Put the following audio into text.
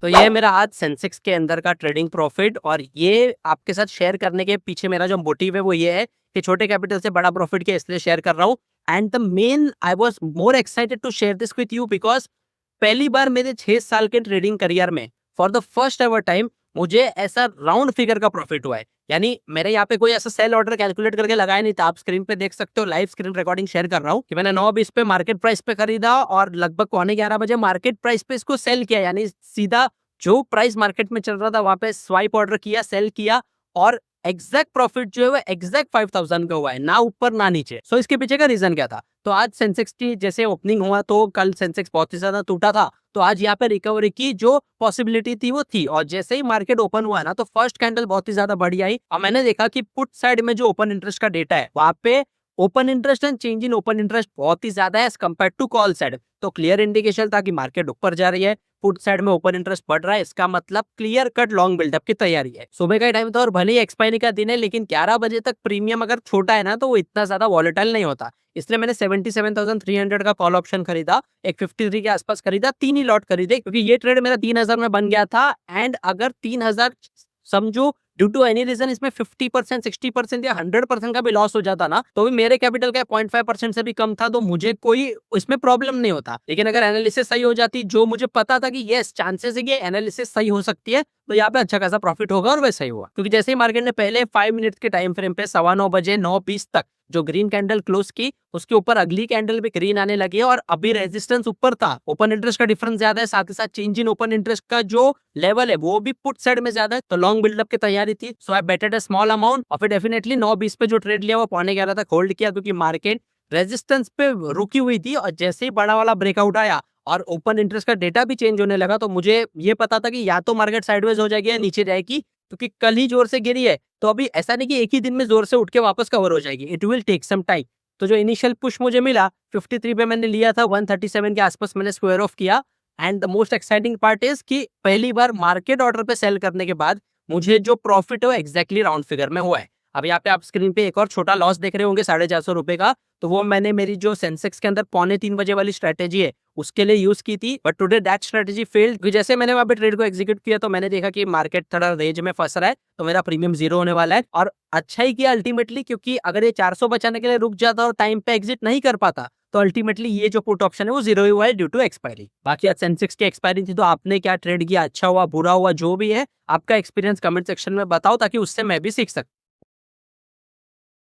तो ये मेरा आज सेंसेक्स के अंदर का ट्रेडिंग प्रॉफिट, और ये आपके साथ शेयर करने के पीछे मेरा जो मोटिव है वो ये है कि छोटे कैपिटल से बड़ा प्रॉफिट किया, इसलिए शेयर कर रहा हूँ। And the main I was more excited to share this with you because पहली बार मेरे 6 साल के ट्रेडिंग करियर में for the first ever time मुझे ऐसा राउंड फिगर का प्रॉफिट हुआ है। यानी मेरे यहाँ पे कोई ऐसा सेल ऑर्डर कैलकुलेट करके लगाया नहीं था। आप स्क्रीन पे देख सकते हो, लाइव स्क्रीन रिकॉर्डिंग शेयर कर रहा हूँ कि मैंने 9:20 पे मार्केट प्राइस पे खरीदा और लगभग 11:15 मार्केट प्राइस पे इसको सेल किया। यानी सीधा जो प्राइस मार्केट में चल रहा था वहां पे स्वाइप ऑर्डर किया, सेल किया, और एग्जैक्ट प्रॉफिट जो है वो एग्जैक्ट 5,000 का हुआ है, ना ऊपर ना नीचे। सो इसके पीछे का रीजन क्या था? तो आज सेंसेक्स की जैसे ओपनिंग हुआ तो कल सेंसेक्स बहुत ही ज्यादा टूटा था, तो आज यहाँ पे रिकवरी की जो पॉसिबिलिटी थी वो थी, और जैसे ही मार्केट ओपन हुआ ना तो फर्स्ट कैंडल बहुत ही ज्यादा बढ़िया आई और मैंने देखा कि पुट साइड में जो ओपन इंटरेस्ट का डेटा है वहां पे open interest and change in open interest बहुत ही ज्यादा है as compare to call side. तो क्लियर इंडिकेशन था कि मार्केट ऊपर जा रही है, पुट साइड में ओपन इंटरेस्ट बढ़ रहा है, इसका मतलब क्लियर कट लॉन्ग बिल्डअप की तैयारी है। सुबह का टाइम था और भले ही एक्सपायरी का दिन है, लेकिन 11 बजे तक प्रीमियम अगर छोटा है ना तो वो इतना ज्यादा वॉलेटाइल नहीं होता। इसलिए मैंने 77,300 का कॉल ऑप्शन खरीदा, एक 53 के आसपास खरीदा, 3 ही लॉट खरीदे क्योंकि ये ट्रेड मेरा 3,000 में बन गया था। एंड अगर 3,000 समझो ड्यू टू एनी रीजन इसमें 50%, 60% या 100% का भी लॉस हो जाता ना तो भी मेरे कैपिटल का 0.5% से भी कम था, तो मुझे कोई इसमें प्रॉब्लम नहीं होता। लेकिन अगर एनालिसिस सही हो जाती, जो मुझे पता था कि यस चांसेस है कि एनालिसिस सही हो सकती है, तो यहाँ पे अच्छा खासा प्रॉफिट होगा, और वैसा ही हुआ। क्योंकि जैसे ही मार्केट ने पहले 5 मिनट के टाइम फ्रेम पे 9:15 बजे 9:20 तक जो ग्रीन कैंडल क्लोज की, उसके ऊपर अगली कैंडल भी ग्रीन आने लगी है और अभी रेजिस्टेंस ऊपर था। ओपन इंटरेस्ट का डिफरेंस ज्यादा है, साथ ही साथ चेंज इन ओपन इंटरेस्ट का जो लेवल है वो भी पुट साइड में ज्यादा है, तो लॉन्ग बिल्डअप की तैयारी थी। सो आई बेटेड अ स्मॉल अमाउंट और फिर डेफिनेटली 9:20 पे जो ट्रेड लिया वो 11:15 तक होल्ड किया, क्योंकि मार्केट रेजिस्टेंस पे रुकी हुई थी। और जैसे ही बड़ा वाला ब्रेकआउट आया और ओपन इंटरेस्ट का डेटा भी चेंज होने लगा, तो मुझे ये पता था कि या तो मार्केट साइडवेज हो जाएगी या नीचे जाएगी, क्योंकि कल ही जोर से गिरी है। तो अभी ऐसा नहीं कि एक ही दिन में जोर से उठ के वापस कवर हो जाएगी, it will take some time. तो जो इनिशियल पुश मुझे मिला 53 पे मैंने लिया था, 137 के आसपास मैंने स्क्वायर ऑफ किया। And the most exciting part is कि पहली बार मार्केट ऑर्डर पे सेल करने के बाद मुझे जो प्रॉफिट है वो एक्जैक्टली राउंड फिगर में हुआ है। अब यहाँ पे आप स्क्रीन पे एक और छोटा लॉस देख रहे होंगे 450 रुपए का, तो वो मैंने मेरी जो सेंसेक्स के अंदर 2:45 बजे वाली स्ट्रेटेजी है उसके लिए यूज की थी, but today that strategy failed, क्योंकि जैसे मैंने वहां पे ट्रेड को एग्जीक्यूट किया तो मैंने देखा कि मार्केट थोड़ा रेंज में फंस रहा है, तो मेरा प्रीमियम 0 होने वाला है। और अच्छा ही किया अल्टीमेटली, क्योंकि अगर ये 400 बचाने के लिए रुक जाता और टाइम पे एग्जिट नहीं कर पाता तो अल्टीमेटली ये जो पुट ऑप्शन है वो 0 ही हुआ है ड्यू टू एक्सपायरी। बाकी आज सेंसेक्स की एक्सपायरी थी, तो आपने क्या ट्रेड किया, अच्छा हुआ बुरा हुआ जो भी है आपका एक्सपीरियंस कमेंट सेक्शन में बताओ, ताकि उससे मैं भी सीख सकूं।